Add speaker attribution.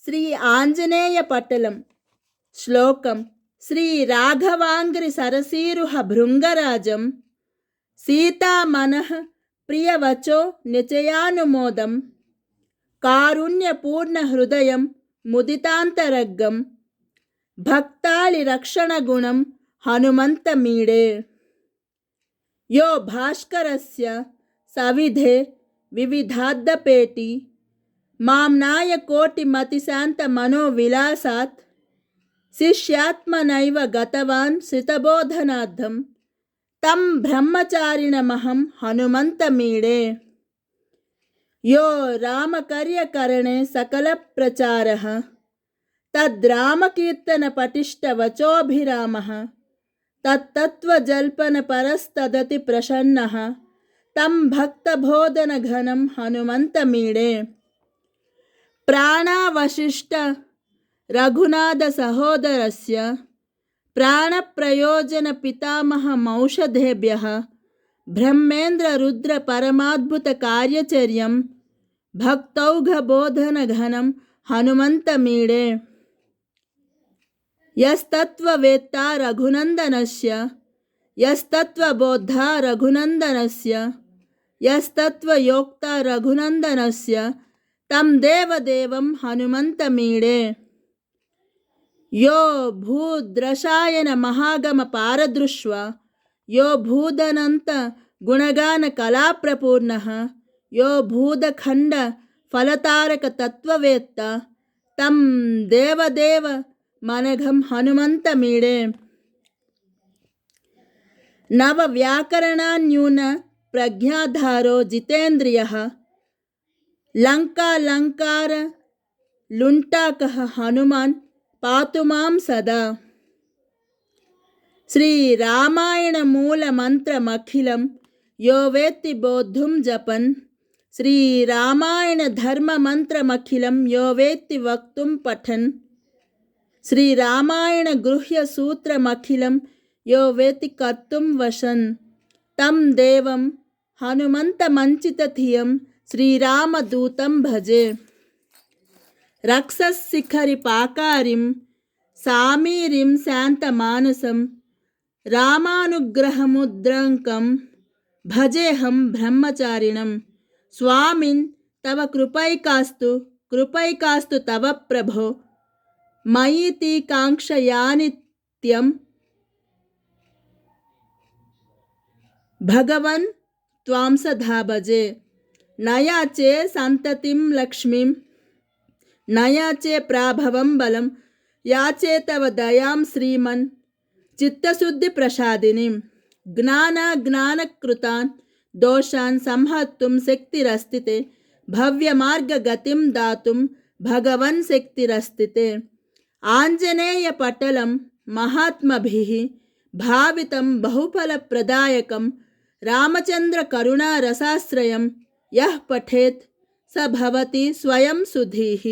Speaker 1: శ్రీ ఆంజనేయ పట్టలం. శ్లోకం. శ్రీ రాఘవాంగ్రి సరసీరుహ భృంగరాజం సీతామనః ప్రియవచో నిచయానుమోదం కారుణ్యపూర్ణ హృదయం ముదితాంతరగ్గం భక్తాళి రక్షణగుణం హనుమంతమీడే. యో భాస్కరస్య సవిధే వివిధాద్దపేటి మాంనాయ కోటి మతిశాంత మనోవిలాసాత్ శిష్యాత్మనైవ గతవాన్ శితబోధనార్థం తం బ్రహ్మచారిణమహం హనుమంతమీడే. యో రామకర్యకరణే సకల ప్రచారః తద్రామకీర్తన పటిష్ట వచోభిరామః తత్తత్వజల్పన పరస్తదతి ప్రసన్నః తం భక్తబోధన ఘనం హనుమంతమీడే. ప్రాణావశిష్ట రఘునాథ సహోదరస్య ప్రాణప్రయోజన పితామహమౌషధేభ్యః బ్రహ్మేంద్ర రుద్ర పరమాద్భుత కార్యచర్యం భక్తౌఘబోధన ఘనం హనుమంతమీడే. యస్తత్వవేత్తా రఘునందనస్య యస్తత్వబోద్ధా రఘునందనస్య యస్తత్వయోక్తా రఘునందనస్య తం దేవదేవం హనుమంతమీడే. యో భూద్రసాయన మహాగమ పారదృష్వ యో భూదనంత గుణగాన కళాప్రపూర్ణః యో భూదఖండ ఫలతారక తత్వవేత్త తం దేవదేవ మనఘం హనుమంతమీడే. నవ వ్యాకరణాన్యూన ప్రజ్ఞాధారో జితేంద్రియః లంకాలంకార లుంటాకః హనుమాన్ పాతు మాం సదా. శ్రీరామాయణ మూల మంత్రమఖిలం యో వేత్తి బోద్ధుం జపన్ శ్రీరామాయణ ధర్మ మంత్రమఖిలం యో వేత్తి వక్తుం పఠన్ శ్రీరామాయణ గృహ్య సూత్రమఖిలం యో వేత్తి కర్తుం వశన్ తం దేవం హనుమంతమంచితధియం శ్రీరామదూతం భజే. రక్షశిఖరి పాకారిం సామీరిం శాంతమానసం రామానుగ్రహముద్రంకం భజేహం బ్రహ్మచారిణం స్వామిన్ తవ కృపైకాస్తు తవ ప్రభో మయితి కాంక్షయానిత్యం భగవన్ త్వాం సదా భజే. నయాచే సంతతిం లక్ష్మీం నయాచే ప్రాభవం బలం యాచే తవ దయాం శ్రీమన్ చిత్తశుద్ధి ప్రసాదినిం జ్ఞానకృతాన్ దోషాన్ సంహర్తుం శక్తిరస్తితే భవ్యమార్గగతిం దాతుం భగవన్ శక్తిరస్తితే. ఆంజనేయ పట్టలం మహాత్మభిః భావితం బహుఫలప్రదాయకం రామచంద్ర కరుణా రసాశ్రయం యః పఠేత్ స భవతి స్వయం సుధీః.